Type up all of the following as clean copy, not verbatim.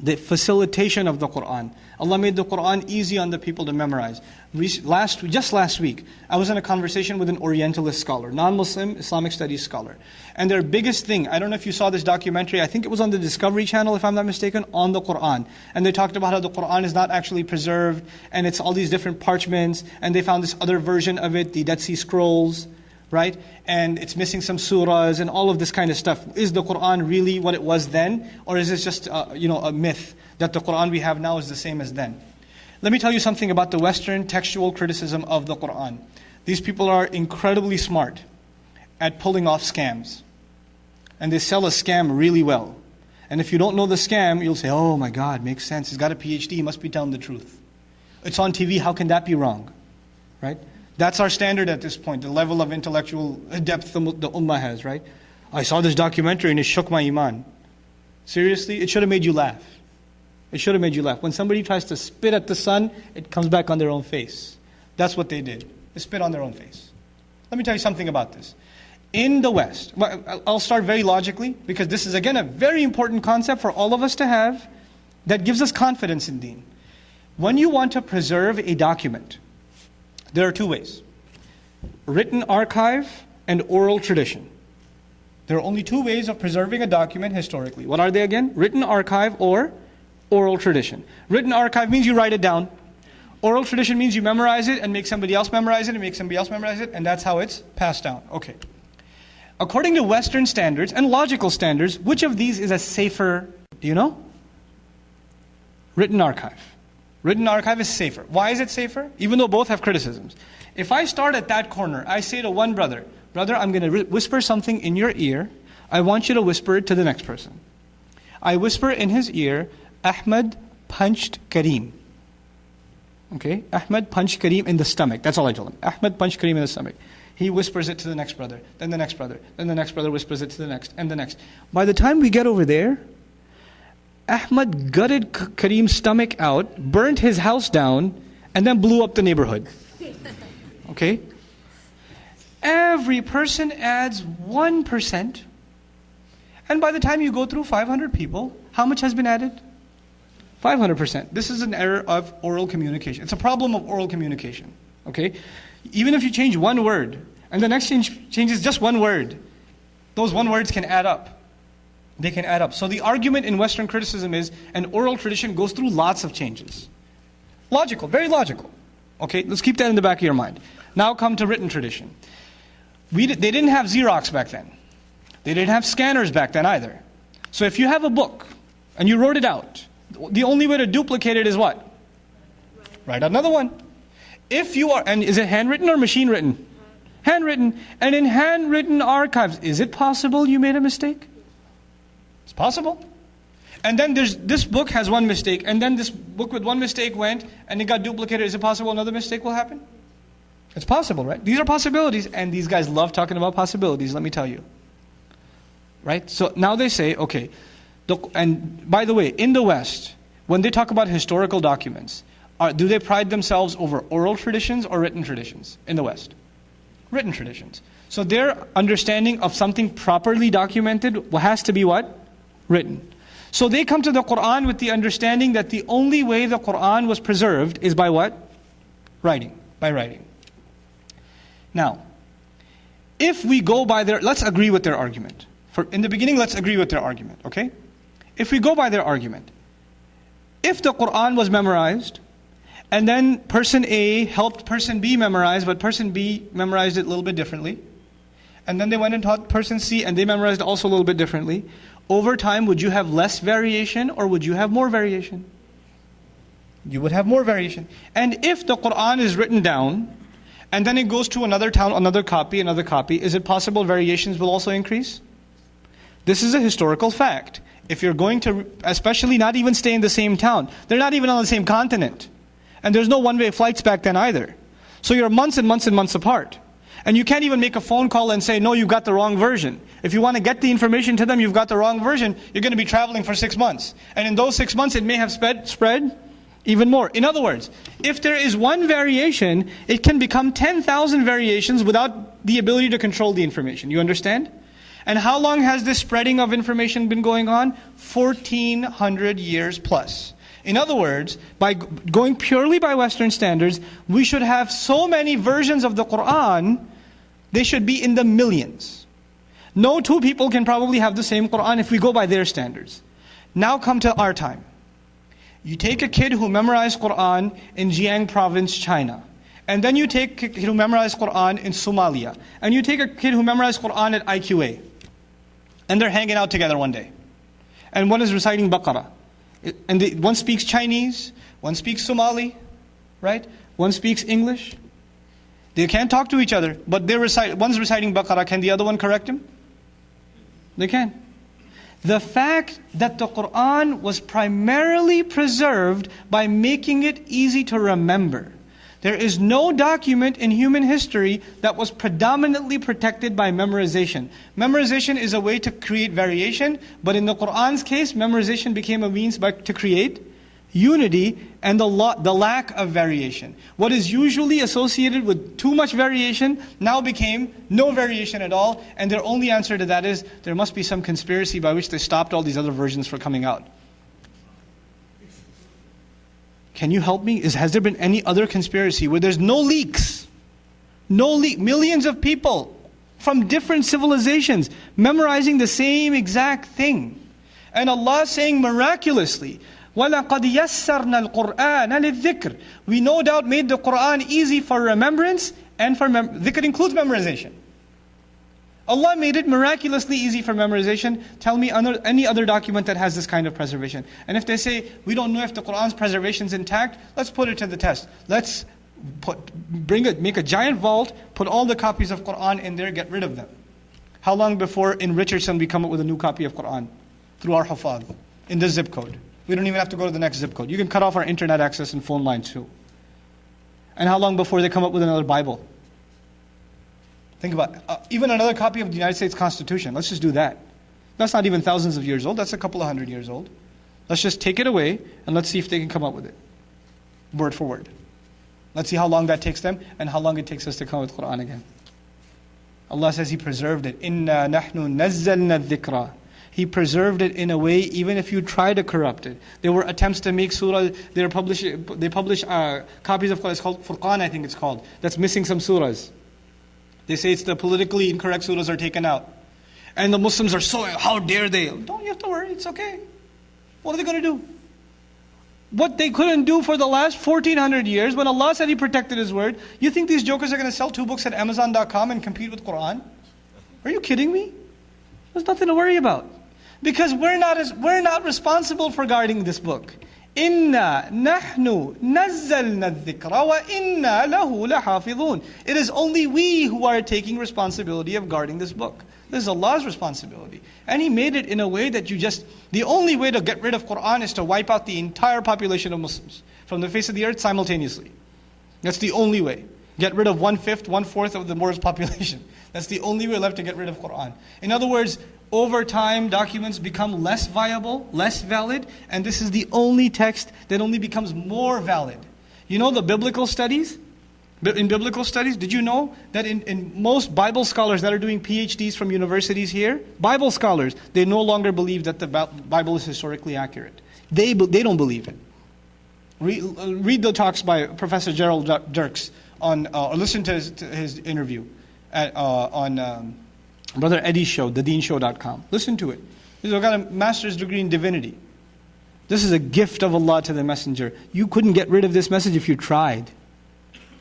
the facilitation of the Qur'an. Allah made the Qur'an easy on the people to memorize. Just last week, I was in a conversation with an Orientalist scholar, non-Muslim Islamic studies scholar. And their biggest thing, I don't know if you saw this documentary, I think it was on the Discovery Channel if I'm not mistaken, on the Qur'an. And they talked about how the Qur'an is not actually preserved, and it's all these different parchments, and they found this other version of it, the Dead Sea Scrolls, right? And it's missing some surahs and all of this kind of stuff. Is the Qur'an really what it was then? Or is this just a myth that the Qur'an we have now is the same as then? Let me tell you something about the Western textual criticism of the Qur'an. These people are incredibly smart at pulling off scams. And they sell a scam really well. And if you don't know the scam, you'll say, oh my God, makes sense. He's got a PhD, he must be telling the truth. It's on TV, how can that be wrong? Right? That's our standard at this point, the level of intellectual depth the Ummah has, right? I saw this documentary and it shook my iman. Seriously? It should have made you laugh. It should have made you laugh. When somebody tries to spit at the sun, it comes back on their own face. That's what they did. They spit on their own face. Let me tell you something about this. In the West, I'll start very logically, because this is again a very important concept for all of us to have that gives us confidence in Deen. When you want to preserve a document, there are two ways. Written archive and oral tradition. There are only two ways of preserving a document historically. What are they again? Written archive or oral tradition. Written archive means you write it down. Oral tradition means you memorize it and make somebody else memorize it and make somebody else memorize it, and that's how it's passed down. Okay. According to Western standards and logical standards, which of these is a safer, do you know? Written archive. Written archive is safer. Why is it safer? Even though both have criticisms. If I start at that corner, I say to one brother, brother, I'm going to whisper something in your ear. I want you to whisper it to the next person. I whisper in his ear, Ahmed punched Kareem. Okay? Ahmed punched Kareem in the stomach. That's all I told him. Ahmed punched Kareem in the stomach. He whispers it to the next brother, then the next brother, then the next brother whispers it to the next, and the next. By the time we get over there, Ahmed gutted Kareem's stomach out, burnt his house down, and then blew up the neighborhood. Okay? Every person adds 1%. And by the time you go through 500 people, how much has been added? 500%. This is an error of oral communication. It's a problem of oral communication. Okay? Even if you change one word, and the next changes just one word, those one words can add up. They can add up. So the argument in Western criticism is an oral tradition goes through lots of changes. Logical, very logical. Okay, let's keep that in the back of your mind. Now come to written tradition. They didn't have Xerox back then. They didn't have scanners back then either. So if you have a book, and you wrote it out, the only way to duplicate it is what? Write another one. If you are, and is it handwritten or machine written? Handwritten. And in handwritten archives, is it possible you made a mistake? It's possible. And then this book has one mistake, and then this book with one mistake went, and it got duplicated. Is it possible another mistake will happen? It's possible, right? These are possibilities, and these guys love talking about possibilities, let me tell you. Right? So now they say, okay, and by the way, in the West, when they talk about historical documents, do they pride themselves over oral traditions or written traditions in the West? Written traditions. So their understanding of something properly documented has to be what? Written. So they come to the Qur'an with the understanding that the only way the Qur'an was preserved is by what? Writing. By writing. Now, if we go by let's agree with their argument. In the beginning, let's agree with their argument, okay? If we go by their argument, if the Qur'an was memorized, and then person A helped person B memorize, but person B memorized it a little bit differently. And then they went and taught person C, and they memorized also a little bit differently. Over time, would you have less variation, or would you have more variation? You would have more variation. And if the Qur'an is written down, and then it goes to another town, another copy, is it possible variations will also increase? This is a historical fact. If you're going to, especially not even stay in the same town, they're not even on the same continent. And there's no one-way flights back then either. So you're months and months and months apart. And you can't even make a phone call and say, no, you got the wrong version. If you want to get the information to them, you've got the wrong version, you're going to be traveling for 6 months. And in those 6 months, it may have spread even more. In other words, if there is one variation, it can become 10,000 variations without the ability to control the information. You understand? And how long has this spreading of information been going on? 1400 years plus. In other words, by going purely by Western standards, we should have so many versions of the Quran, they should be in the millions. No two people can probably have the same Quran if we go by their standards. Now come to our time. You take a kid who memorized Quran in Jiang province, China. And then you take a kid who memorized Quran in Somalia. And you take a kid who memorized Quran at IQA. And they're hanging out together one day. And one is reciting Baqarah. And one speaks Chinese, one speaks Somali, right? One speaks English. They can't talk to each other, but one's reciting Baqarah. Can the other one correct him? They can. The fact that the Quran was primarily preserved by making it easy to remember. There is no document in human history that was predominantly protected by memorization. Memorization is a way to create variation, but in the Quran's case, memorization became a means to create unity and the lack of variation. What is usually associated with too much variation now became no variation at all, and their only answer to that is there must be some conspiracy by which they stopped all these other versions from coming out. Can you help me? Has there been any other conspiracy where there's no leaks? Millions of people from different civilizations memorizing the same exact thing. And Allah saying miraculously, وَلَقَدْ يَسَّرْنَا الْقُرْآنَ لِلذِّكْرِ. We no doubt made the Qur'an easy for remembrance, and for dhikr includes memorization. Allah made it miraculously easy for memorization. Tell me any other document that has this kind of preservation. And if they say, we don't know if the Qur'an's preservation is intact, let's put it to the test. Let's make a giant vault, put all the copies of Qur'an in there, get rid of them. How long before in Richardson we come up with a new copy of Qur'an? Through our hufaz, in this zip code. We don't even have to go to the next zip code. You can cut off our internet access and phone lines too. And how long before they come up with another Bible? Think about it. Even another copy of the United States Constitution. Let's just do that. That's not even thousands of years old. That's a couple of hundred years old. Let's just take it away and let's see if they can come up with it. Word for word. Let's see how long that takes them and how long it takes us to come with Quran again. Allah says He preserved it. إِنَّا نَحْنُ نَزَّلْنَا الذِّكْرَ. He preserved it in a way even if you try to corrupt it. There were attempts to make surah, they publish copies of Quran, it's called Furqan I think it's called, that's missing some surahs. They say it's the politically incorrect surahs are taken out. And the Muslims are so, how dare they? Don't you have to worry, it's okay. What are they going to do? What they couldn't do for the last 1400 years, when Allah said He protected His word, you think these jokers are going to sell 2 books at Amazon.com and compete with Quran? Are you kidding me? There's nothing to worry about. Because we're not responsible for guarding this book. إِنَّا نَحْنُ نَزَّلْنَا الذِّكْرَ وَإِنَّا لَهُ لَحَافِظُونَ. It is only we who are taking responsibility of guarding this book. This is Allah's responsibility. And He made it in a way that the only way to get rid of Quran is to wipe out the entire population of Muslims from the face of the earth simultaneously. That's the only way. Get rid of 1/5, 1/4 of the world's population. That's the only way left to get rid of Quran. In other words, over time, documents become less viable, less valid, and this is the only text that only becomes more valid. You know the biblical studies? In biblical studies, did you know that in most Bible scholars that are doing PhDs from universities here, Bible scholars, they no longer believe that the Bible is historically accurate. They don't believe it. Read the talks by Professor Gerald Dirks or listen to his interview on Brother Eddie's show, thedeenshow.com. Listen to it. He's got a master's degree in divinity. This is a gift of Allah to the messenger. You couldn't get rid of this message if you tried.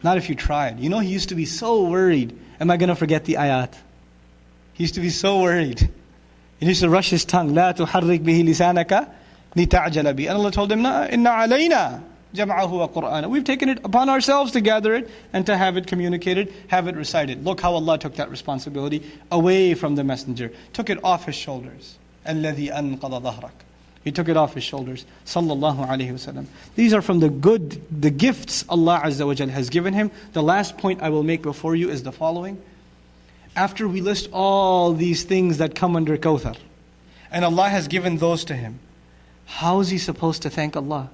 Not if you tried. You know, he used to be so worried. Am I going to forget the ayat? He used to be so worried. He used to rush his tongue. لا تحرك به لسانك لتعجل به. And Allah told him, إِنَّ عَلَيْنَا جَمْعَهُ وَقُرْآنَ. We've taken it upon ourselves to gather it and to have it communicated, have it recited. Look how Allah took that responsibility away from the messenger. Took it off his shoulders. الَّذِي أَنْقَضَ ظَهْرَكَ. He took it off his shoulders. Sallallahu alayhi wasallam. These are from the gifts Allah Azza wa Jal has given him. The last point I will make before you is the following. After we list all these things that come under Kawthar, and Allah has given those to him, how is he supposed to thank Allah?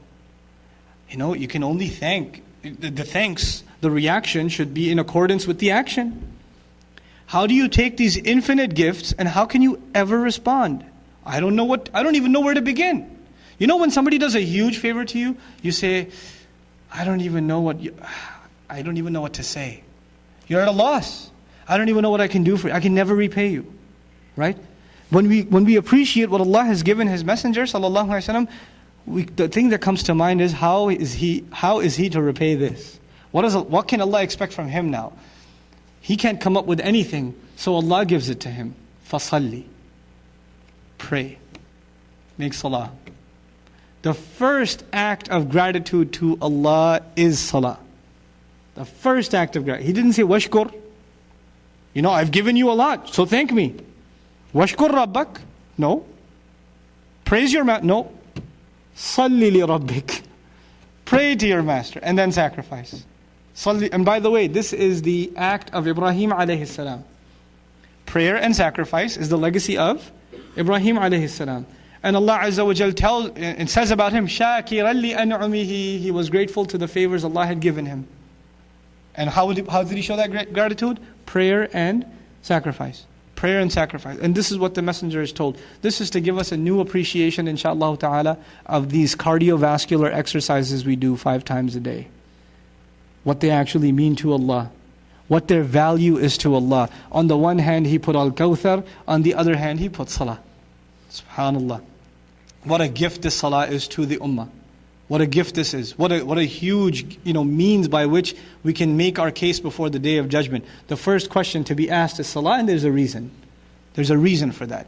You know, you can only thank. The thanks, the reaction should be in accordance with the action. How do you take these infinite gifts and how can you ever respond? I don't even know where to begin. You know when somebody does a huge favor to you, you say, I don't even know what to say. You're at a loss. I don't even know what I can do for you. I can never repay you. Right? When we appreciate what Allah has given His Messenger, sallallahu alaihi wasallam, the thing that comes to mind is how is he to repay this? What can Allah expect from him now? He can't come up with anything, so Allah gives it to him. Fasalli. Pray. Make salah. The first act of gratitude to Allah is salah. The first act of gratitude. He didn't say washkur. I've given you a lot, so thank me. Washkur rabbak? No. Praise your master? No. Salli li rabbik. Pray to your master and then sacrifice. Salli. And by the way, this is the act of Ibrahim alayhi salam. Prayer and sacrifice is the legacy of Ibrahim alayhi salam. And Allah Azza wa Jal tells and says about him, Shakiran li an'umihi. He was grateful to the favors Allah had given him. And how did he show that gratitude? Prayer and sacrifice. Prayer and sacrifice. And this is what the Messenger is told. This is to give us a new appreciation, inshaAllah ta'ala, of these cardiovascular exercises we do 5 times a day. What they actually mean to Allah. What their value is to Allah. On the one hand, He put Al-Kawthar. On the other hand, He put Salah. SubhanAllah. What a gift this Salah is to the Ummah. What a gift this is. What a huge means by which we can make our case before the Day of Judgment. The first question to be asked is Salah, and there's a reason. There's a reason for that.